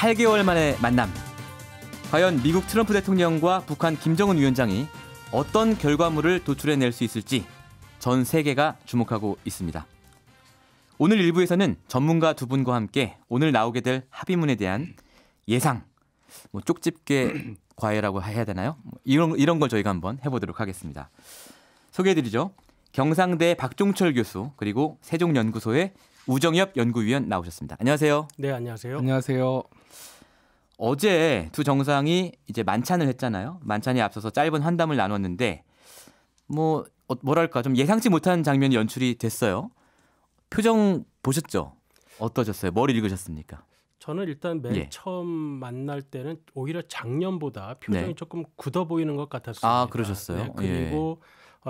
8개월 만에 만남. 과연 미국 트럼프 대통령과 북한 김정은 위원장이 어떤 결과물을 도출해낼 수 있을지 전 세계가 주목하고 있습니다. 오늘 1부에서는 전문가 두 분과 함께 오늘 나오게 될 합의문에 대한 예상, 쪽집게 과외라고 해야 되나요? 이런 걸 저희가 한번 해보도록 하겠습니다. 소개해드리죠. 경상대 박종철 교수 그리고 세종연구소의 우정엽 연구위원 나오셨습니다. 안녕하세요. 네, 안녕하세요. 안녕하세요. 어제 두 정상이 이제 만찬을 했잖아요. 만찬에 앞서서 짧은 환담을 나눴는데 뭐랄까 좀 예상치 못한 장면이 연출이 됐어요. 표정 보셨죠? 어떠셨어요? 뭘 읽으셨습니까? 저는 일단 맨 처음 만날 때는 오히려 작년보다 표정이 조금 굳어 보이는 것 같았습니다. 아, 그러셨어요? 네, 그리고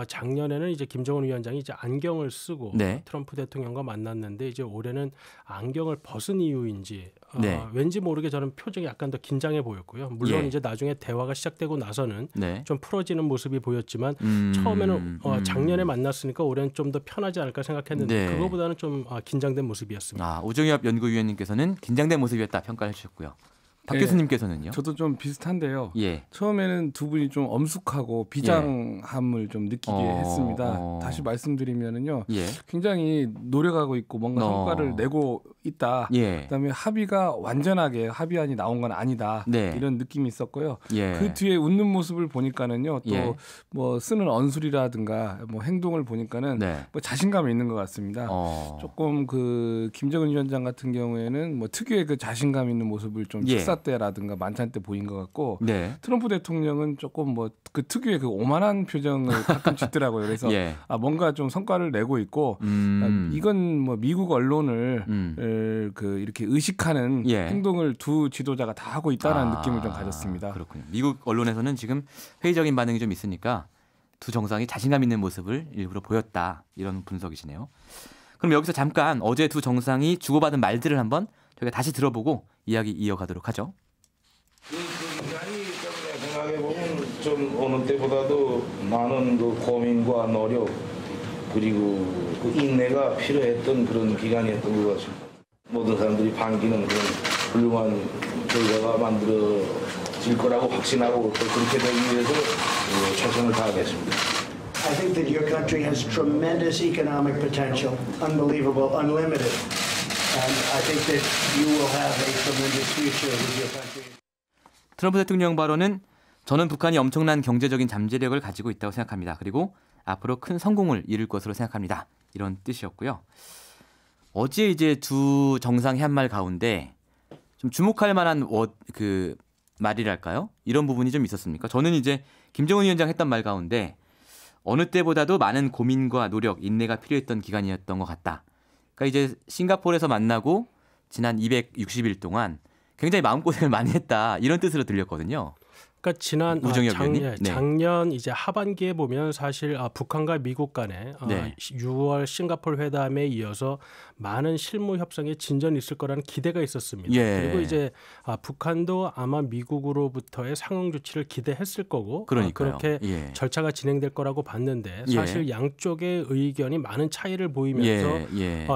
작년에는 이제 김정은 위원장이 이제 안경을 쓰고 트럼프 대통령과 만났는데 이제 올해는 안경을 벗은 이유인지 왠지 모르게 저는 표정이 약간 더 긴장해 보였고요. 물론 이제 나중에 대화가 시작되고 나서는 좀 풀어지는 모습이 보였지만 처음에는 작년에 만났으니까 올해는 좀 더 편하지 않을까 생각했는데 그거보다는 좀 긴장된 모습이었습니다. 우정엽 연구위원님께서는 긴장된 모습이었다 평가를 해주셨고요. 박 교수님께서는요? 저도 좀 비슷한데요. 처음에는 두 분이 좀 엄숙하고 비장함을 좀 느끼게 했습니다. 다시 말씀드리면은요, 굉장히 노력하고 있고 뭔가 성과를 내고 있다. 그다음에 합의가 완전하게 합의안이 나온 건 아니다. 이런 느낌이 있었고요. 그 뒤에 웃는 모습을 보니까는요, 또 뭐 쓰는 언술이라든가 뭐 행동을 보니까는 뭐 자신감이 있는 것 같습니다. 조금 그 김정은 위원장 같은 경우에는 뭐 특유의 그 자신감 있는 모습을 좀 식사 때라든가 만찬 때 보인 것 같고 트럼프 대통령은 조금 뭐 그 특유의 그 오만한 표정을 가끔 짓더라고요. 그래서 뭔가 좀 성과를 내고 있고 이건 뭐 미국 언론을 이렇게 의식하는 행동을 두 지도자가 다 하고 있다는 느낌을 좀 가졌습니다. 그렇군요. 미국 언론에서는 지금 회의적인 반응이 좀 있으니까 두 정상이 자신감 있는 모습을 일부러 보였다. 이런 분석이시네요. 그럼 여기서 잠깐 어제 두 정상이 주고받은 말들을 한번 저희가 다시 들어보고 이야기 이어가도록 하죠. 그 인간이 생각해보면 좀 어느 때보다도 많은 그 고민과 노력 그리고 그 인내가 필요했던 그런 기간이었던 것 같습니다. 모든 사람들이 반기는 그런 훌륭한 결과가 만들어질 거라고 확신하고 또 그렇게 되기 위해서 최선을 다하겠습니다. I think that your country has tremendous economic potential, unbelievable, unlimited. And I think that you will have a tremendous future with your country. 트럼프 대통령 발언은 저는 북한이 엄청난 경제적인 잠재력을 가지고 있다고 생각합니다. 그리고 앞으로 큰 성공을 이룰 것으로 생각합니다. 이런 뜻이었고요. 어제 이제 두 정상이 한 말 가운데 좀 주목할 만한 그 말이랄까요? 이런 부분이 좀 있었습니까? 저는 이제 김정은 위원장 했던 말 가운데 어느 때보다도 많은 고민과 노력, 인내가 필요했던 기간이었던 것 같다. 그러니까 이제 싱가포르에서 만나고 지난 260일 동안 굉장히 마음고생을 많이 했다. 이런 뜻으로 들렸거든요. 그러니까 지난 작년 이제 하반기에 보면 사실 북한과 미국 간에 6월 싱가포르 회담에 이어서 많은 실무 협상에 진전이 있을 거라는 기대가 있었습니다. 그리고 이제 북한도 아마 미국으로부터의 상응 조치를 기대했을 거고 그렇게 절차가 진행될 거라고 봤는데 사실 양쪽의 의견이 많은 차이를 보이면서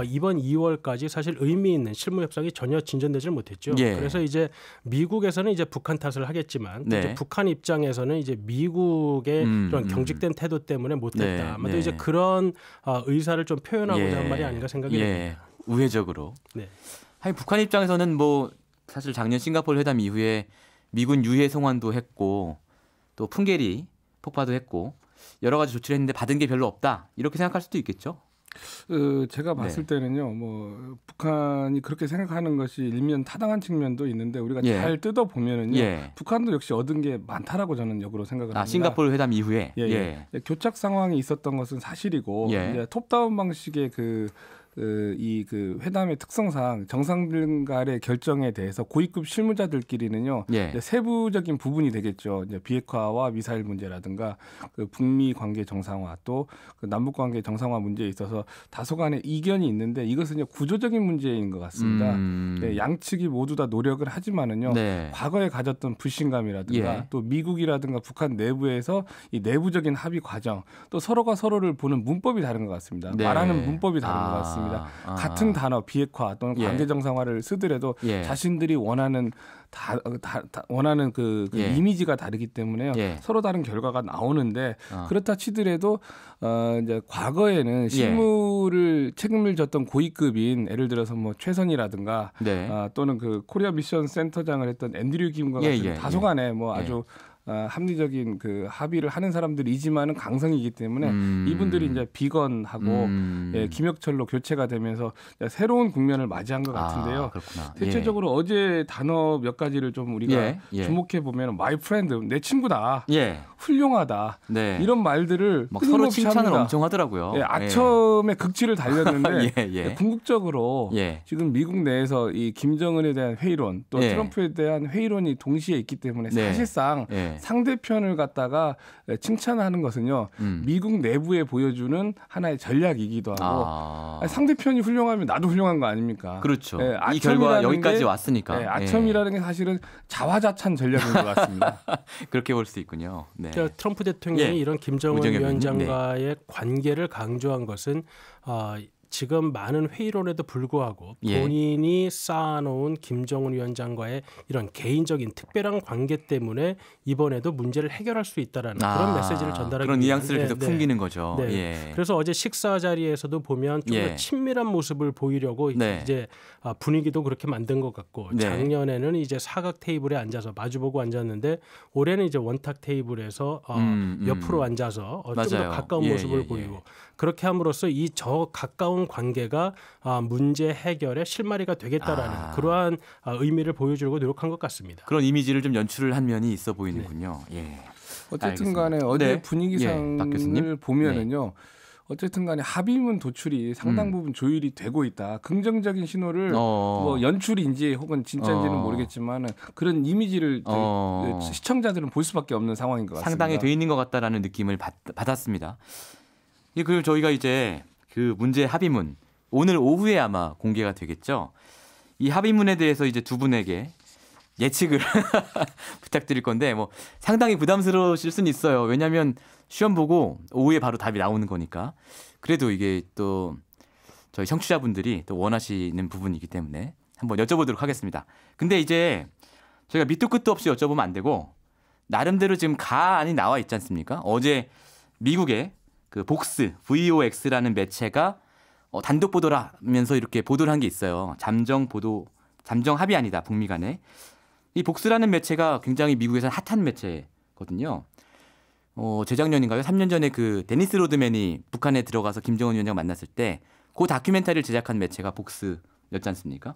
이번 2월까지 사실 의미 있는 실무 협상이 전혀 진전되지 못했죠. 그래서 이제 미국에서는 이제 북한 탓을 하겠지만 이제 북한 입장에서는 이제 미국의 이런 경직된 태도 때문에 못했다. 아마도 이제 그런 의사를 좀 표현하고자 한 말이 아닌가 생각이 듭니다. 우회적으로. 아니, 북한 입장에서는 뭐 사실 작년 싱가포르 회담 이후에 미군 유해 송환도 했고 또 풍계리 폭파도 했고 여러 가지 조치를 했는데 받은 게 별로 없다. 이렇게 생각할 수도 있겠죠. 제가 봤을 때는요, 뭐 북한이 그렇게 생각하는 것이 일면 타당한 측면도 있는데 우리가 잘 뜯어 보면은요, 북한도 역시 얻은 게 많다라고 저는 역으로 생각을 합니다. 싱가포르 회담 이후에 교착 상황이 있었던 것은 사실이고 이제 톱다운 방식의 그 회담의 특성상 정상들 간의 결정에 대해서 고위급 실무자들끼리는요 이제 세부적인 부분이 되겠죠. 이제 비핵화와 미사일 문제라든가 그 북미 관계 정상화 또 그 남북 관계 정상화 문제에 있어서 다소간의 이견이 있는데 이것은 구조적인 문제인 것 같습니다. 양측이 모두 다 노력을 하지만은요 과거에 가졌던 불신감이라든가 또 미국이라든가 북한 내부에서 이 내부적인 합의 과정 또 서로가 서로를 보는 문법이 다른 것 같습니다. 말하는 문법이 다른 것 같습니다. 있습니다. 같은 단어 비핵화 또는 관계 정상화를 쓰더라도 자신들이 원하는 원하는 그 이미지가 다르기 때문에요. 서로 다른 결과가 나오는데 그렇다 치더라도 이제 과거에는 실무를 책임을 졌던 고위급인 예를 들어서 뭐 최선이라든가 또는 그 코리아 미션 센터장을 했던 앤드류 김과 같은 다소간에 뭐 아주 합리적인 그 합의를 하는 사람들이지만은 강성이기 때문에 이분들이 이제 비건하고 김혁철로 교체가 되면서 새로운 국면을 맞이한 것 같은데요. 대체적으로 어제 단어 몇 가지를 좀 우리가 주목해 보면 my friend, 내 친구다, 훌륭하다 이런 말들을 막 서로 칭찬을 합니다. 엄청 하더라고요. 악첨의 극치를 달렸는데 궁극적으로 지금 미국 내에서 이 김정은에 대한 회의론 또 트럼프에 대한 회의론이 동시에 있기 때문에 사실상 상대편을 갖다가 칭찬하는 것은요. 미국 내부에 보여주는 하나의 전략이기도 하고 상대편이 훌륭하면 나도 훌륭한 거 아닙니까? 그렇죠. 이 결과 여기까지 왔으니까. 아첨이라는 게 사실은 자화자찬 전략인 것 같습니다. 그렇게 볼 수 있군요. 트럼프 대통령이 이런 김정은 위원장과의 관계를 강조한 것은 지금 많은 회의론에도 불구하고 본인이 쌓아놓은 김정은 위원장과의 이런 개인적인 특별한 관계 때문에 이번에도 문제를 해결할 수 있다라는 그런 메시지를 전달하기 그런 뉘앙스를 계속 풍기는 거죠. 그래서 어제 식사 자리에서도 보면 좀 더 친밀한 모습을 보이려고 이제 분위기도 그렇게 만든 것 같고 작년에는 이제 사각 테이블에 앉아서 마주보고 앉았는데 올해는 이제 원탁 테이블에서 옆으로 앉아서 좀 더 가까운 모습을 보이고 그렇게 함으로써 이 저 가까운 관계가 문제 해결의 실마리가 되겠다라는 그러한 의미를 보여주려고 노력한 것 같습니다. 그런 이미지를 좀 연출을 한 면이 있어 보이는군요. 어쨌든 간에 어제 분위기상을 보면은요. 어쨌든 간에 합의문 도출이 상당 부분 조율이 되고 있다. 긍정적인 신호를 뭐 연출인지 혹은 진짜인지는 모르겠지만 그런 이미지를 시청자들은 볼 수밖에 없는 상황인 것 같습니다. 상당히 돼 있는 것 같다라는 느낌을 받았습니다. 그리고 저희가 이제 그 문제 합의문 오늘 오후에 아마 공개가 되겠죠. 이 합의문에 대해서 이제 두 분에게 예측을 부탁드릴 건데 뭐 상당히 부담스러우실 수는 있어요. 왜냐하면 시험 보고 오후에 바로 답이 나오는 거니까. 그래도 이게 또 저희 청취자분들이 또 원하시는 부분이기 때문에 한번 여쭤보도록 하겠습니다. 근데 이제 저희가 밑도 끝도 없이 여쭤보면 안 되고 나름대로 지금 가안이 나와 있지 않습니까? 어제 미국의 그 복스 VOX라는 매체가 단독 보도를 하면서 이렇게 보도를 한 게 있어요. 잠정 합의 아니다 북미 간에. 이 복스라는 매체가 굉장히 미국에서 핫한 매체거든요. 재작년인가요? 3년 전에 그 데니스 로드맨이 북한에 들어가서 김정은 위원장 만났을 때 그 다큐멘터리를 제작한 매체가 복스였지 않습니까?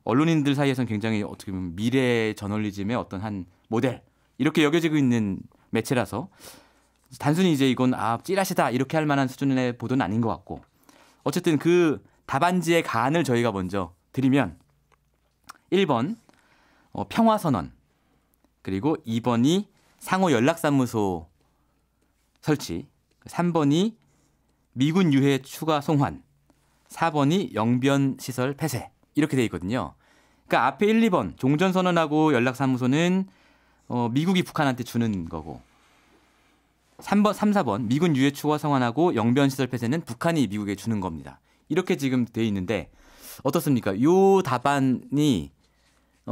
언론인들 사이에서는 굉장히 어떻게 보면 미래 저널리즘의 어떤 한 모델 이렇게 여겨지고 있는 매체라서 단순히 이제 이건 찌라시다 이렇게 할 만한 수준의 보도는 아닌 것 같고 어쨌든 그 답안지의 가안을 저희가 먼저 드리면 1번 평화선언 그리고 2번이 상호 연락사무소 설치 3번이 미군 유해 추가 송환 4번이 영변시설 폐쇄 이렇게 돼 있거든요. 그러니까 앞에 1, 2번 종전선언하고 연락사무소는 미국이 북한한테 주는 거고 3, 4번 미군 유해 추가 송환하고 영변시설 폐쇄는 북한이 미국에 주는 겁니다. 이렇게 지금 돼 있는데 어떻습니까? 이 답안이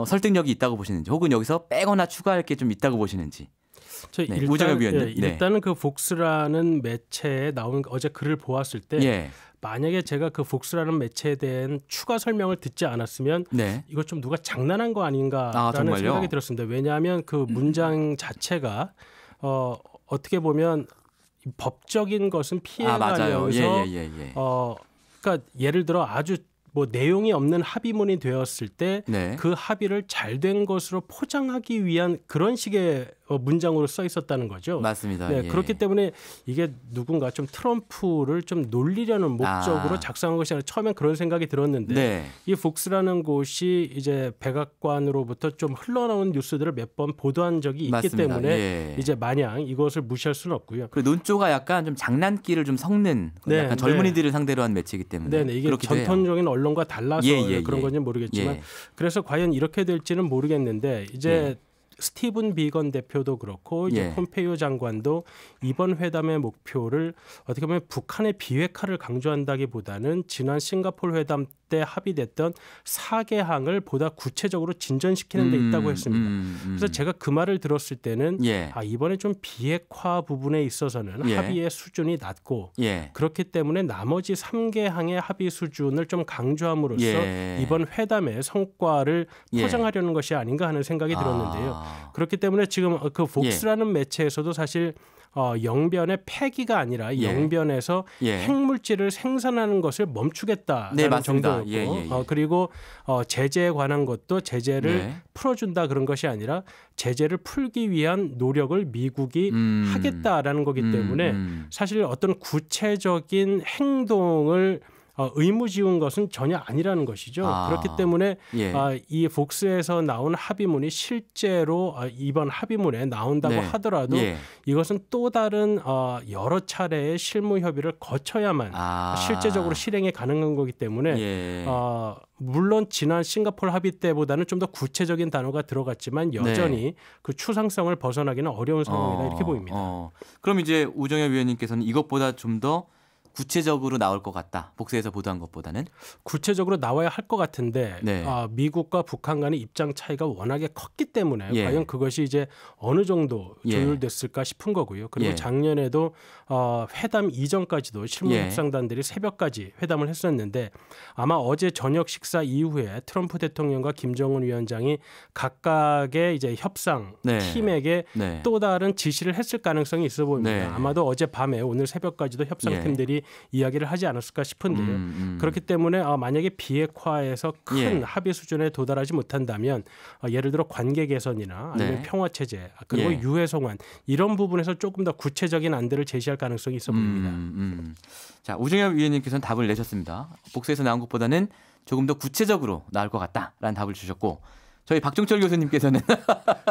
설득력이 있다고 보시는지 혹은 여기서 빼거나 추가할 게 좀 있다고 보시는지. 일단은 그 복스라는 매체에 나온 어제 글을 보았을 때 만약에 제가 그 복스라는 매체에 대한 추가 설명을 듣지 않았으면 이거 좀 누가 장난한 거 아닌가라는 생각이 들었습니다. 왜냐하면 그 문장 자체가 어떻게 보면 법적인 것은 피해가면서 그러니까 예를 들어 아주 뭐 내용이 없는 합의문이 되었을 때 그 합의를 잘된 것으로 포장하기 위한 그런 식의 문장으로 써 있었다는 거죠. 맞습니다. 그렇기 때문에 이게 누군가 좀 트럼프를 좀 놀리려는 목적으로 작성한 것이 아니라 처음엔 그런 생각이 들었는데 이 복스라는 곳이 이제 백악관으로부터 좀 흘러나온 뉴스들을 몇 번 보도한 적이 있기 맞습니다. 때문에 이제 마냥 이것을 무시할 수는 없고요. 그리고 논조가 약간 좀 장난기를 좀 섞는 약간 젊은이들을 상대로 한 매체이기 때문에 이게 전통적인 언론과 달라서 그런 건지 모르겠지만 그래서 과연 이렇게 될지는 모르겠는데 이제 스티븐 비건 대표도 그렇고 이제 폼페이오 장관도 이번 회담의 목표를 어떻게 보면 북한의 비핵화를 강조한다기보다는 지난 싱가포르 회담 때 합의됐던 4개항을 보다 구체적으로 진전시키는 데 있다고 했습니다. 그래서 제가 그 말을 들었을 때는 이번에 좀 비핵화 부분에 있어서는 합의의 수준이 낮고 그렇기 때문에 나머지 3개항의 합의 수준을 좀 강조함으로써 이번 회담의 성과를 포장하려는 것이 아닌가 하는 생각이 들었는데요. 그렇기 때문에 지금 그 복스라는 매체에서도 사실 영변의 폐기가 아니라 영변에서 핵물질을 생산하는 것을 멈추겠다라는 정도였고 그리고 제재에 관한 것도 제재를 풀어준다 그런 것이 아니라 제재를 풀기 위한 노력을 미국이 하겠다라는 거기 때문에 사실 어떤 구체적인 행동을 의무지운 것은 전혀 아니라는 것이죠. 그렇기 때문에 이 복스에서 나온 합의문이 실제로 이번 합의문에 나온다고 하더라도 이것은 또 다른 여러 차례의 실무 협의를 거쳐야만 실제적으로 실행이 가능한 거기 때문에 물론 지난 싱가포르 합의 때보다는 좀 더 구체적인 단어가 들어갔지만 여전히 그 추상성을 벗어나기는 어려운 상황이다 이렇게 보입니다. 그럼 이제 우정엽 위원님께서는 이것보다 좀 더 구체적으로 나올 것 같다. 복수에서 보도한 것보다는 구체적으로 나와야 할 것 같은데 미국과 북한 간의 입장 차이가 워낙에 컸기 때문에 과연 그것이 이제 어느 정도 조율됐을까 싶은 거고요. 그리고 작년에도 회담 이전까지도 실무 협상단들이 새벽까지 회담을 했었는데 아마 어제 저녁 식사 이후에 트럼프 대통령과 김정은 위원장이 각각의 이제 협상 팀에게 또 다른 지시를 했을 가능성이 있어 보입니다. 아마도 어젯밤에 오늘 새벽까지도 협상팀들이 이야기를 하지 않았을까 싶은데요. 그렇기 때문에 만약에 비핵화에서 큰 합의 수준에 도달하지 못한다면 예를 들어 관계 개선이나 아니면 평화 체제 그리고 유해 송환 이런 부분에서 조금 더 구체적인 안들을 제시할 가능성이 있어 보입니다. 자, 우정엽 위원님께서는 답을 내셨습니다. 복수에서 나온 것보다는 조금 더 구체적으로 나올 것 같다라는 답을 주셨고 저희 박종철 교수님께서는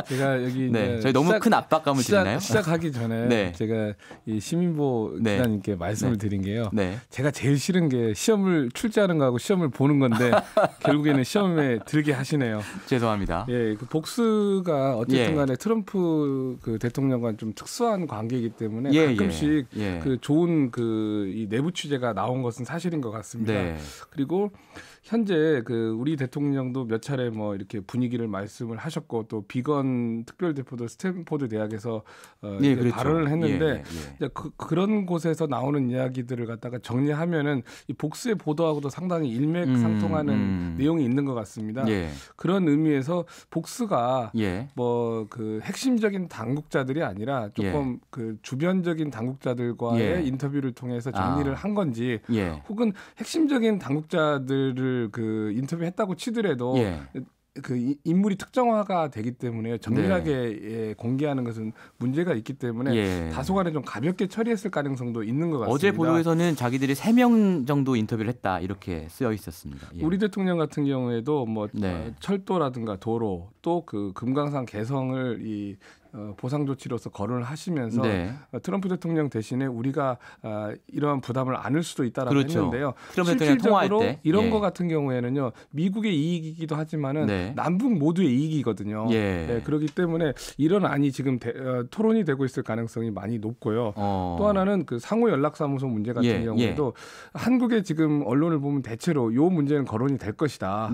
제가 여기 저희 너무 큰 압박감을 드리나요? 시작하기 전에 제가 이 시민보 기자님께 말씀을 드린 게요. 제가 제일 싫은 게 시험을 출제하는 거하고 시험을 보는 건데 결국에는 시험에 들게 하시네요. 죄송합니다. 그 복수가 어쨌든 간에 트럼프 그 대통령과 좀 특수한 관계이기 때문에 가끔씩 그 좋은 그 이 내부 취재가 나온 것은 사실인 것 같습니다. 그리고 현재 그 우리 대통령도 몇 차례 뭐 이렇게 분위기를 말씀을 하셨고 또 비건 특별대표도 스탠포드 대학에서 그렇죠. 발언을 했는데 이제 그런 곳에서 나오는 이야기들을 갖다가 정리하면은 이 복수의 보도하고도 상당히 일맥상통하는 내용이 있는 것 같습니다. 그런 의미에서 복수가 뭐 그 핵심적인 당국자들이 아니라 조금 그 주변적인 당국자들과의 인터뷰를 통해서 정리를 한 건지 혹은 핵심적인 당국자들을 그 인터뷰했다고 치더라도 그 인물이 특정화가 되기 때문에 정밀하게 공개하는 것은 문제가 있기 때문에 다소간에 좀 가볍게 처리했을 가능성도 있는 것 같습니다. 어제 보도에서는 자기들이 3명 정도 인터뷰를 했다 이렇게 쓰여 있었습니다. 우리 대통령 같은 경우에도 뭐 철도라든가 도로 또 그 금강산 개성을 이 보상 조치로서 거론을 하시면서 트럼프 대통령 대신에 우리가 이러한 부담을 안을 수도 있다라고 했는데요. 실질적으로 이런 거 같은 경우에는요. 미국의 이익이기도 하지만은 남북 모두의 이익이거든요. 그렇기 때문에 이런 안이 지금 토론이 되고 있을 가능성이 많이 높고요. 또 하나는 그 상호 연락사무소 문제 같은 경우에도 한국의 지금 언론을 보면 대체로 이 문제는 거론이 될 것이다.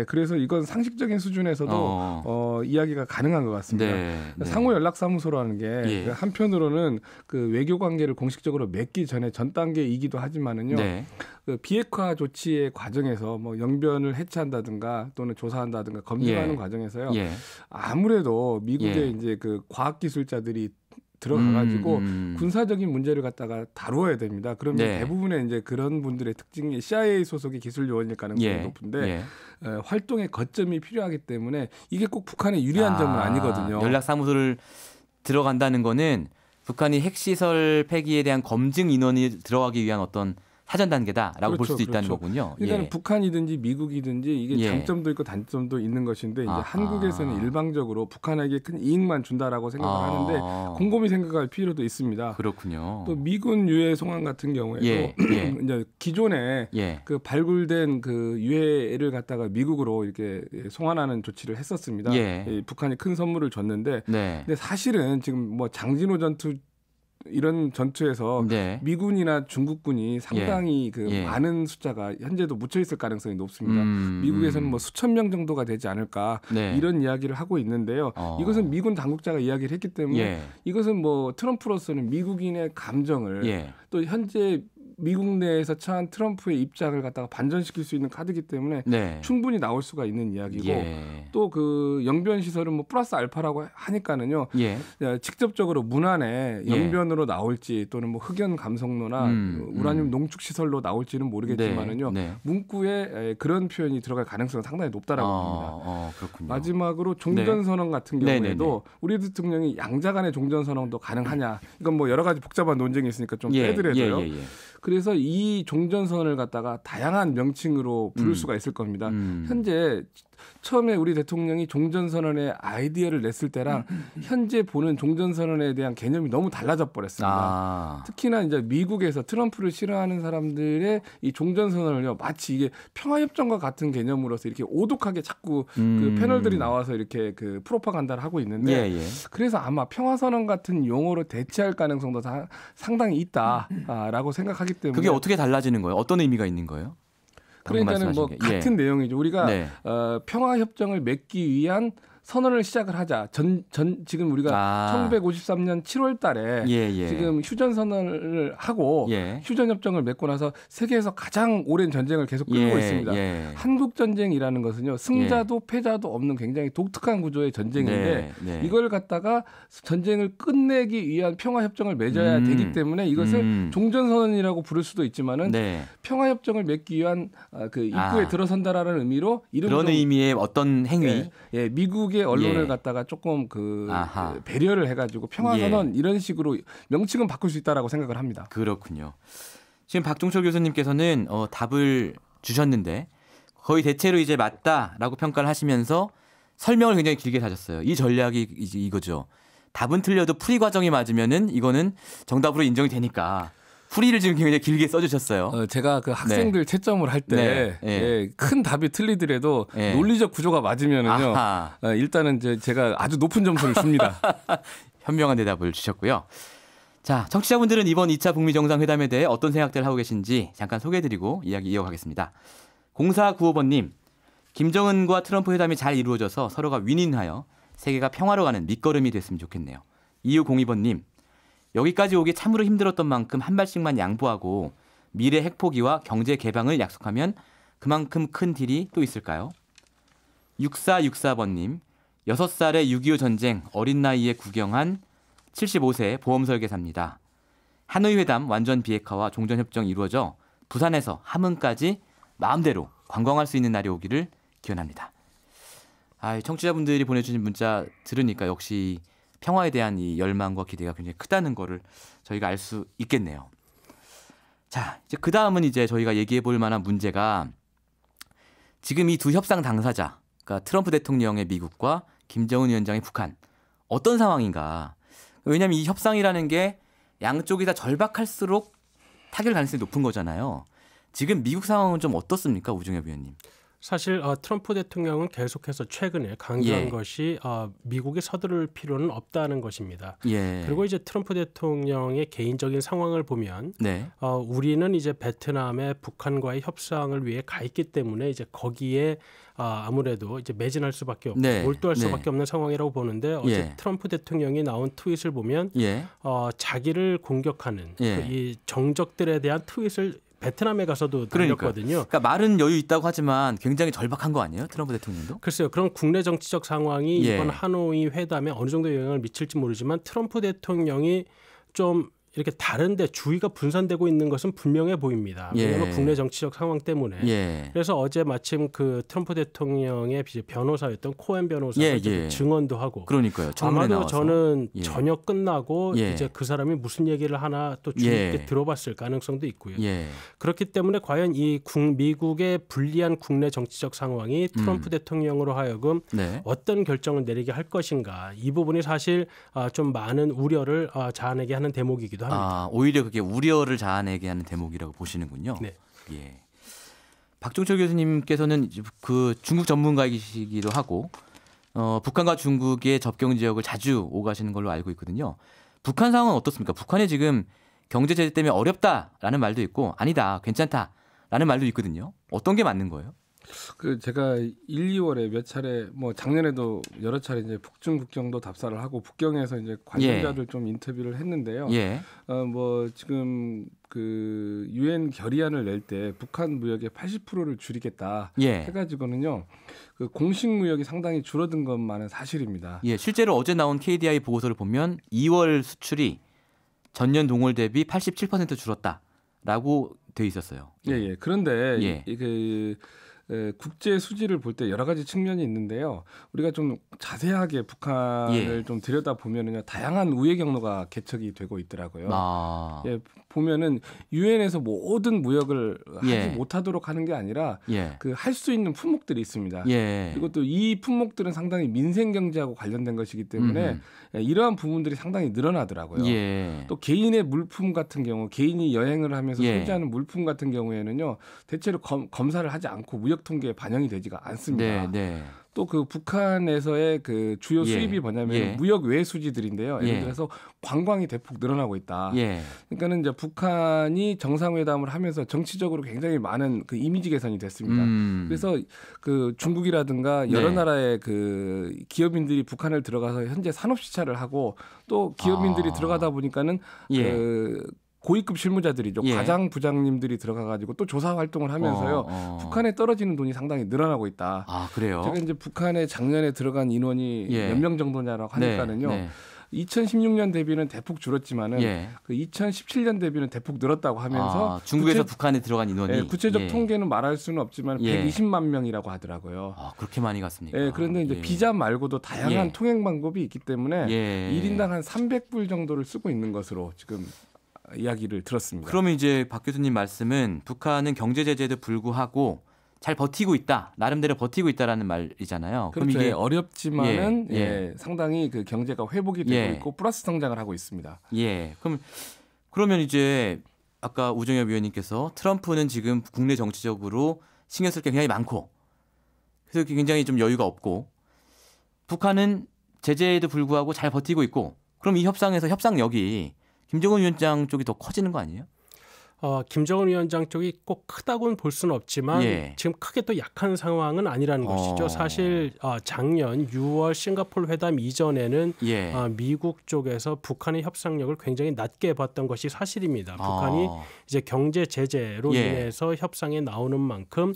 그래서 이건 상식적인 수준에서도 이야기가 가능한 것 같습니다. 상호 연락사무소라는 게 한편으로는 그 외교 관계를 공식적으로 맺기 전에 전 단계이기도 하지만은요. 그 비핵화 조치의 과정에서 뭐 영변을 해체한다든가 또는 조사한다든가 검증하는 과정에서요. 아무래도 미국의 이제 그 과학기술자들이 들어가가지고 군사적인 문제를 갖다가 다루어야 됩니다. 그러면 대부분의 이제 그런 분들의 특징이 CIA 소속의 기술 요원일 가능성이 높은데 활동의 거점이 필요하기 때문에 이게 꼭 북한에 유리한 점은 아니거든요. 연락사무소를 들어간다는 거는 북한이 핵시설 폐기에 대한 검증 인원이 들어가기 위한 어떤 사전 단계다라고 볼 수도 있다는 거군요. 그러니까 북한이든지 미국이든지 이게 장점도 있고 단점도 있는 것인데 이제 한국에서는 일방적으로 북한에게 큰 이익만 준다라고 생각을 하는데 곰곰이 생각할 필요도 있습니다. 그렇군요. 또 미군 유해 송환 같은 경우에도 이제 기존에 그 발굴된 그 유해를 갖다가 미국으로 이렇게 송환하는 조치를 했었습니다. 북한이 큰 선물을 줬는데 근데 사실은 지금 뭐 장진호 전투 이런 전투에서 미군이나 중국군이 상당히 그 많은 숫자가 현재도 묻혀 있을 가능성이 높습니다. 미국에서는 뭐 수천 명 정도가 되지 않을까 이런 이야기를 하고 있는데요. 이것은 미군 당국자가 이야기를 했기 때문에 이것은 뭐 트럼프로서는 미국인의 감정을 또 현재 미국 내에서 처한 트럼프의 입장을 갖다가 반전시킬 수 있는 카드이기 때문에 충분히 나올 수가 있는 이야기고 또 그 영변 시설은 뭐 플러스 알파라고 하니까는요. 직접적으로 문안에 영변으로 나올지 또는 뭐 흑연 감성로나 우라늄 농축 시설로 나올지는 모르겠지만은요. 문구에 그런 표현이 들어갈 가능성은 상당히 높다라고 봅니다. 그렇군요. 마지막으로 종전 선언 같은 경우에도 우리 대통령이 양자 간의 종전 선언도 가능하냐. 이건 뭐 여러 가지 복잡한 논쟁이 있으니까 좀 빼드려도요. 그래서 이 종전선언을 갖다가 다양한 명칭으로 부를 수가 있을 겁니다. 현재 처음에 우리 대통령이 종전선언의 아이디어를 냈을 때랑 현재 보는 종전선언에 대한 개념이 너무 달라져 버렸습니다. 특히나 이제 미국에서 트럼프를 싫어하는 사람들의 이 종전선언을요 마치 이게 평화협정과 같은 개념으로서 이렇게 오독하게 자꾸 그 패널들이 나와서 이렇게 그 프로파간다를 하고 있는데 그래서 아마 평화선언 같은 용어로 대체할 가능성도 상당히 있다라고 생각하기 때문에 그게 어떻게 달라지는 거예요? 어떤 의미가 있는 거예요? 그러니까는 뭐 같은 내용이죠. 우리가 평화 협정을 맺기 위한 선언을 시작을 하자. 지금 우리가 1953년 7월 달에 지금 휴전 선언을 하고 휴전 협정을 맺고 나서 세계에서 가장 오랜 전쟁을 계속 끌고 있습니다. 한국 전쟁이라는 것은요. 승자도 패자도 없는 굉장히 독특한 구조의 전쟁인데 이걸 갖다가 전쟁을 끝내기 위한 평화 협정을 맺어야 되기 때문에 이것을 종전 선언이라고 부를 수도 있지만은 평화 협정을 맺기 위한 그 입구에 들어선다라는 의미로 그런 의미의 어떤 행위 미국의 언론을 갖다가 조금 그 배려를 해가지고 평화선언 이런 식으로 명칭은 바꿀 수 있다라고 생각을 합니다. 그렇군요. 지금 박종철 교수님께서는 답을 주셨는데 거의 대체로 이제 맞다라고 평가를 하시면서 설명을 굉장히 길게 하셨어요. 이 전략이 이거죠. 답은 틀려도 풀이 과정이 맞으면은 이거는 정답으로 인정이 되니까. 풀이를 지금 굉장히 길게 써주셨어요. 제가 그 학생들 채점을 할 때 큰 답이 틀리더라도 논리적 구조가 맞으면은요. 일단은 제가 아주 높은 점수를 줍니다. 현명한 대답을 주셨고요. 자, 청취자분들은 이번 2차 북미 정상회담에 대해 어떤 생각들 하고 계신지 잠깐 소개해드리고 이야기 이어가겠습니다. 0495번님, 김정은과 트럼프 회담이 잘 이루어져서 서로가 윈윈하여 세계가 평화로 가는 밑거름이 됐으면 좋겠네요. 2602번님, 여기까지 오기 참으로 힘들었던 만큼 한 발씩만 양보하고 미래 핵포기와 경제 개방을 약속하면 그만큼 큰 딜이 또 있을까요? 6464번님, 6살의 6.25 전쟁 어린 나이에 구경한 75세 보험설계사입니다. 하노이 회담 완전 비핵화와 종전협정이 이루어져 부산에서 함흥까지 마음대로 관광할 수 있는 날이 오기를 기원합니다. 청취자분들이 보내주신 문자 들으니까 역시 평화에 대한 이 열망과 기대가 굉장히 크다는 거를 저희가 알 수 있겠네요. 자, 이제 그 다음은 이제 저희가 얘기해 볼 만한 문제가 지금 이 두 협상 당사자, 그러니까 트럼프 대통령의 미국과 김정은 위원장의 북한 어떤 상황인가? 왜냐하면 이 협상이라는 게 양쪽이 다 절박할수록 타결 가능성이 높은 거잖아요. 지금 미국 상황은 좀 어떻습니까, 우종엽 위원님? 사실 트럼프 대통령은 계속해서 최근에 강조한 것이 미국이 서두를 필요는 없다는 것입니다. 그리고 이제 트럼프 대통령의 개인적인 상황을 보면 우리는 이제 베트남에 북한과의 협상을 위해 가 있기 때문에 이제 거기에 아무래도 이제 매진할 수밖에 없고 몰두할 수밖에 없는 상황이라고 보는데 어제 트럼프 대통령이 나온 트윗을 보면 자기를 공격하는 이 정적들에 대한 트윗을 베트남에 가서도 달렸거든요. 그러니까 말은 여유 있다고 하지만 굉장히 절박한 거 아니에요? 트럼프 대통령도? 글쎄요. 그런 국내 정치적 상황이 이번 하노이 회담에 어느 정도 영향을 미칠지 모르지만 트럼프 대통령이 좀 이렇게 다른데 주의가 분산되고 있는 것은 분명해 보입니다. 왜냐하면 국내 정치적 상황 때문에. 그래서 어제 마침 그 트럼프 대통령의 변호사였던 코엔 변호사가 증언도 하고. 그러니까요. 아마도 나와서. 저는 저녁 끝나고 이제 그 사람이 무슨 얘기를 하나 또 주의 깊게 들어봤을 가능성도 있고요. 그렇기 때문에 과연 이 미국의 불리한 국내 정치적 상황이 트럼프 대통령으로 하여금 어떤 결정을 내리게 할 것인가. 이 부분이 사실 좀 많은 우려를 자아내게 하는 대목이기도 합니다. 오히려 그게 우려를 자아내게 하는 대목이라고 보시는군요. 네. 예. 박종철 교수님께서는 그 중국 전문가이시기도 하고 북한과 중국의 접경 지역을 자주 오가시는 걸로 알고 있거든요. 북한 상황은 어떻습니까? 북한이 지금 경제 제재 때문에 어렵다라는 말도 있고 아니다, 괜찮다라는 말도 있거든요. 어떤 게 맞는 거예요? 그 제가 1, 2월에 몇 차례 뭐 작년에도 여러 차례 이제 북중 국경도 답사를 하고 북경에서 이제 관련자들 좀 인터뷰를 했는데요. 뭐 지금 그 유엔 결의안을 낼 때 북한 무역의 80%를 줄이겠다 해가지고는요. 그 공식 무역이 상당히 줄어든 것만은 사실입니다. 실제로 어제 나온 KDI 보고서를 보면 2월 수출이 전년 동월 대비 87% 줄었다라고 돼 있었어요. 그런데 그 국제 수지를 볼 때 여러 가지 측면이 있는데요. 우리가 좀 자세하게 북한을 좀 들여다 보면은요, 다양한 우회 경로가 개척이 되고 있더라고요. 보면은 유엔에서 모든 무역을 하지 못하도록 하는 게 아니라 그 할 수 있는 품목들이 있습니다. 그리고 또 이 품목들은 상당히 민생 경제하고 관련된 것이기 때문에 이러한 부분들이 상당히 늘어나더라고요. 또 개인의 물품 같은 경우, 개인이 여행을 하면서 소지하는 물품 같은 경우에는요, 대체로 검사를 하지 않고 무역 통계에 반영이 되지가 않습니다. 또 그 북한에서의 그 주요 수입이 뭐냐면 무역 외 수지들인데요. 예를 들어서 관광이 대폭 늘어나고 있다. 그러니까는 이제 북한이 정상회담을 하면서 정치적으로 굉장히 많은 그 이미지 개선이 됐습니다. 그래서 그 중국이라든가 여러 나라의 그 기업인들이 북한을 들어가서 현재 산업 시찰을 하고 또 기업인들이 들어가다 보니까는 그 고위급 실무자들이죠. 과장 부장님들이 들어가가지고 또 조사 활동을 하면서요. 북한에 떨어지는 돈이 상당히 늘어나고 있다. 그래요? 제가 이제 북한에 작년에 들어간 인원이 몇 명 정도냐라고 하니까는요. 2016년 대비는 대폭 줄었지만은 그 2017년 대비는 대폭 늘었다고 하면서 중국에서 북한에 들어간 인원이 구체적 통계는 말할 수는 없지만 120만 명이라고 하더라고요. 그렇게 많이 갔습니까? 그런데 이제 비자 말고도 다양한 통행 방법이 있기 때문에 1인당 한 300불 정도를 쓰고 있는 것으로 지금 이야기를 들었습니다. 그러면 이제 박 교수님 말씀은 북한은 경제 제재에도 불구하고 잘 버티고 있다, 나름대로 버티고 있다라는 말이잖아요. 그렇죠. 그럼 이게 어렵지만은 상당히 그 경제가 회복이 되고 있고 플러스 성장을 하고 있습니다. 그러면 이제 아까 우정엽 위원님께서 트럼프는 지금 국내 정치적으로 신경 쓸 게 굉장히 많고 그래서 굉장히 좀 여유가 없고 북한은 제재에도 불구하고 잘 버티고 있고 그럼 이 협상에서 협상력이 김정은 위원장 쪽이 더 커지는 거 아니에요? 김정은 위원장 쪽이 꼭 크다고는 볼 수는 없지만 지금 크게 또 약한 상황은 아니라는 것이죠. 사실 작년 6월 싱가포르 회담 이전에는 미국 쪽에서 북한의 협상력을 굉장히 낮게 봤던 것이 사실입니다. 북한이 이제 경제 제재로 인해서 협상에 나오는 만큼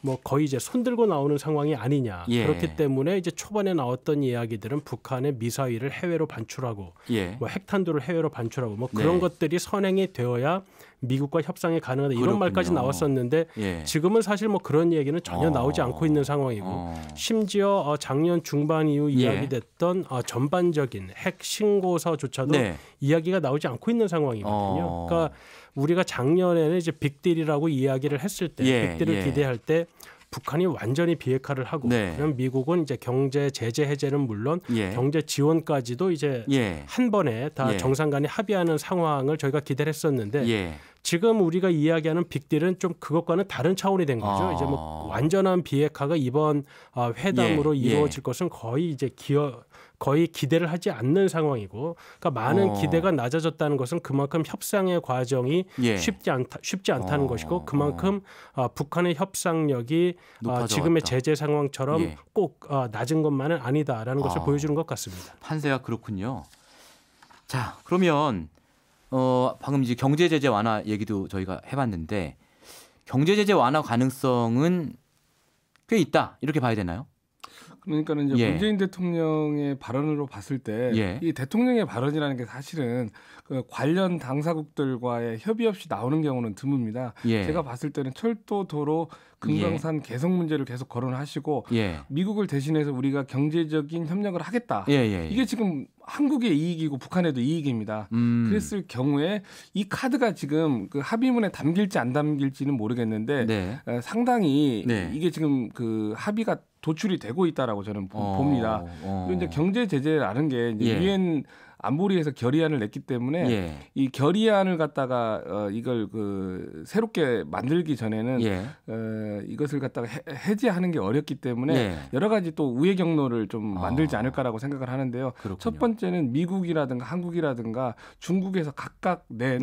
뭐 거의 이제 손들고 나오는 상황이 아니냐. 그렇기 때문에 이제 초반에 나왔던 이야기들은 북한의 미사일을 해외로 반출하고 뭐 핵탄두를 해외로 반출하고 뭐 그런 것들이 선행이 되어야 미국과 협상이 가능하다 이런 그렇군요. 말까지 나왔었는데 지금은 사실 뭐 그런 얘기는 전혀 나오지 않고 있는 상황이고 심지어 작년 중반 이후 이야기됐던 전반적인 핵 신고서조차도 이야기가 나오지 않고 있는 상황이거든요. 그러니까 우리가 작년에는 이제 빅딜이라고 이야기를 했을 때 빅딜을 기대할 때 북한이 완전히 비핵화를 하고 그럼 미국은 이제 경제 제재 해제는 물론 경제 지원까지도 이제 한 번에 다 정상 간에 합의하는 상황을 저희가 기대를 했었는데 지금 우리가 이야기하는 빅딜은 좀 그것과는 다른 차원이 된 거죠. 이제 뭐 완전한 비핵화가 이번 회담으로 이루어질 것은 거의 이제 거의 기대를 하지 않는 상황이고, 그러니까 많은 기대가 낮아졌다는 것은 그만큼 협상의 과정이 쉽지 않다는 것이고, 그만큼 북한의 협상력이 지금의 제재 상황처럼 꼭 낮은 것만은 아니다라는 것을 보여주는 것 같습니다. 판세가 그렇군요. 자, 그러면 방금 이제 경제 제재 완화 얘기도 저희가 해봤는데 경제 제재 완화 가능성은 꽤 있다 이렇게 봐야 되나요? 그러니까는 이제 문재인 대통령의 발언으로 봤을 때 이 대통령의 발언이라는 게 사실은 그 관련 당사국들과의 협의 없이 나오는 경우는 드뭅니다. 제가 봤을 때는 철도, 도로, 금강산 개성 문제를 계속 거론하시고 미국을 대신해서 우리가 경제적인 협력을 하겠다. 이게 지금 한국의 이익이고 북한에도 이익입니다. 그랬을 경우에 이 카드가 지금 그 합의문에 담길지 안 담길지는 모르겠는데 상당히 이게 지금 그 합의가 도출이 되고 있다라고 저는 봅니다. 그리고 이제 경제 제재라는 게 이제 유엔 안보리에서 결의안을 냈기 때문에 이 결의안을 갖다가 이걸 그 새롭게 만들기 전에는 이것을 갖다가 해제하는 게 어렵기 때문에 여러 가지 또 우회 경로를 좀 만들지 않을까라고 생각을 하는데요. 그렇군요. 첫 번째는 미국이라든가 한국이라든가 중국에서 각각 낸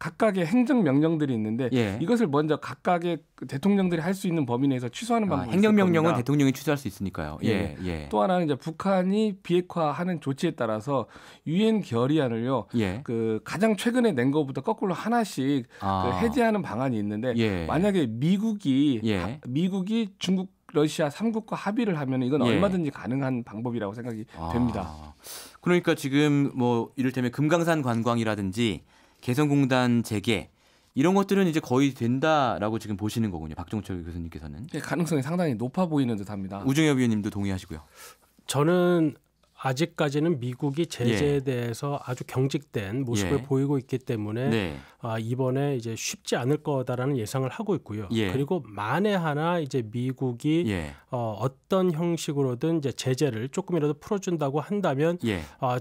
각각의 행정 명령들이 있는데 이것을 먼저 각각의 대통령들이 할 수 있는 범위 내에서 취소하는 방법이 행정 명령은 대통령이 취소할 수 있으니까요. 또 하나는 이제 북한이 비핵화하는 조치에 따라서 유엔 결의안을요. 그 가장 최근에 낸 것부터 거꾸로 하나씩 그 해제하는 방안이 있는데 만약에 미국이 중국 러시아 3국과 합의를 하면 이건 얼마든지 가능한 방법이라고 생각이 됩니다. 그러니까 지금 뭐 이를테면 금강산 관광이라든지 개성공단 재개 이런 것들은 이제 거의 된다라고 지금 보시는 거군요. 박종철 교수님께서는. 가능성이 상당히 높아 보이는 듯합니다. 우정엽 위원님도 동의하시고요. 저는 아직까지는 미국이 제재에 대해서 아주 경직된 모습을 보이고 있기 때문에 이번에 이제 쉽지 않을 거다라는 예상을 하고 있고요. 그리고 만에 하나 이제 미국이 어떤 형식으로든 이제 제재를 조금이라도 풀어준다고 한다면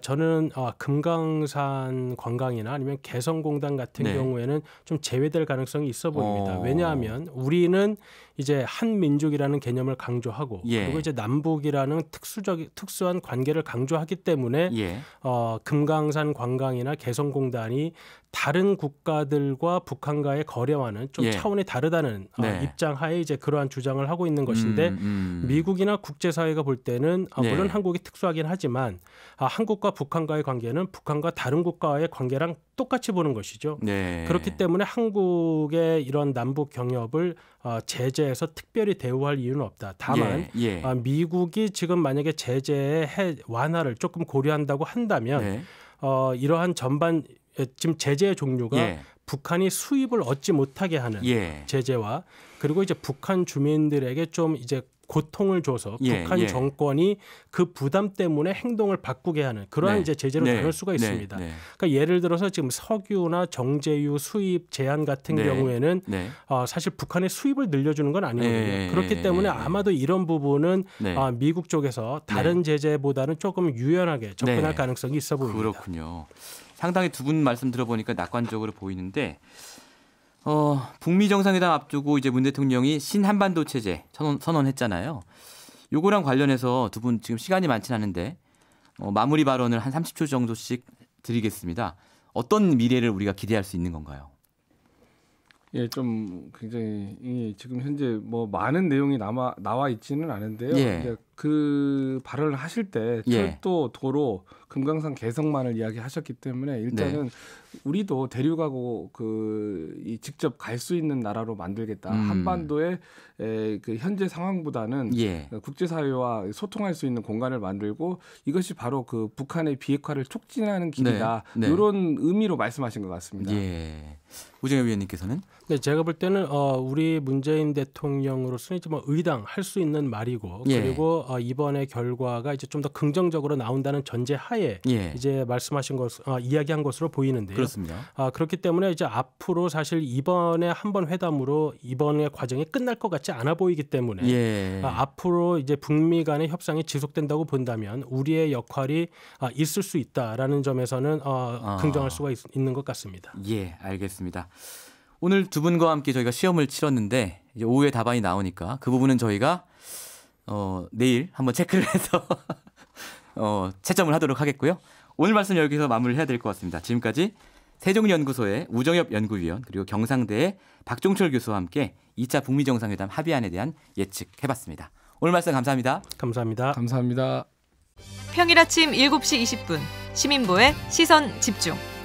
저는 금강산 관광이나 아니면 개성공단 같은 경우에는 좀 제외될 가능성이 있어 보입니다. 왜냐하면 우리는 이제 한 민족이라는 개념을 강조하고 그리고 이제 남북이라는 특수한 관계를 강조하기 때문에 금강산 관광이나 개성공단이 다른 국가들과 북한과의 거래와는 좀 차원이 다르다는 입장 하에 이제 그러한 주장을 하고 있는 것인데 미국이나 국제사회가 볼 때는 물론 한국이 특수하긴 하지만 한국과 북한과의 관계는 북한과 다른 국가와의 관계랑 똑같이 보는 것이죠. 그렇기 때문에 한국의 이런 남북 경협을 제재해서 특별히 대우할 이유는 없다. 다만 미국이 지금 만약에 제재의 완화를 조금 고려한다고 한다면 이러한 전반 지금 제재의 종류가 북한이 수입을 얻지 못하게 하는 제재와 그리고 이제 북한 주민들에게 좀 이제 고통을 줘서 북한 정권이 그 부담 때문에 행동을 바꾸게 하는 그러한 이제 제재로 다룰 수가 있습니다. 그러니까 예를 들어서 지금 석유나 정제유 수입 제한 같은 경우에는 사실 북한의 수입을 늘려주는 건 아니거든요. 그렇기 때문에 아마도 이런 부분은 미국 쪽에서 다른 제재보다는 조금 유연하게 접근할 가능성이 있어 보입니다. 그렇군요. 상당히 두 분 말씀 들어보니까 낙관적으로 보이는데 북미 정상회담 앞두고 이제 문 대통령이 신한반도 체제 선언했잖아요. 요거랑 관련해서 두 분 지금 시간이 많진 않은데 마무리 발언을 한 30초 정도씩 드리겠습니다. 어떤 미래를 우리가 기대할 수 있는 건가요? 좀 굉장히 지금 현재 뭐 많은 내용이 나와 있지는 않은데요. 이제 그 발언을 하실 때 철도, 도로, 금강산 개성만을 이야기하셨기 때문에 일단은 우리도 대륙하고 이 직접 갈 수 있는 나라로 만들겠다. 한반도의 그 현재 상황보다는 국제사회와 소통할 수 있는 공간을 만들고 이것이 바로 그 북한의 비핵화를 촉진하는 길이다. 이런 의미로 말씀하신 것 같습니다. 우정엽 위원님께서는? 네, 제가 볼 때는 우리 문재인 대통령으로서는 이제 뭐 의당할 수 있는 말이고 그리고 이번의 결과가 이제 좀 더 긍정적으로 나온다는 전제 하에 이제 말씀하신 것 이야기한 것으로 보이는데요. 그렇습니다. 그렇기 때문에 이제 앞으로 사실 이번에 한번 회담으로 이번의 과정이 끝날 것 같지 않아 보이기 때문에 앞으로 이제 북미 간의 협상이 지속된다고 본다면 우리의 역할이 있을 수 있다라는 점에서는 긍정할 수가 있는 것 같습니다. 알겠습니다. 오늘 두 분과 함께 저희가 시험을 치렀는데 이제 오후에 답안이 나오니까 그 부분은 저희가 내일 한번 체크를 해서 채점을 하도록 하겠고요. 오늘 말씀 여기서 마무리를 해야 될 것 같습니다. 지금까지 세종연구소의 우정엽 연구위원 그리고 경상대의 박종철 교수와 함께 2차 북미 정상회담 합의안에 대한 예측해봤습니다. 오늘 말씀 감사합니다. 감사합니다. 감사합니다. 평일 아침 7시 20분 시민보의 시선집중.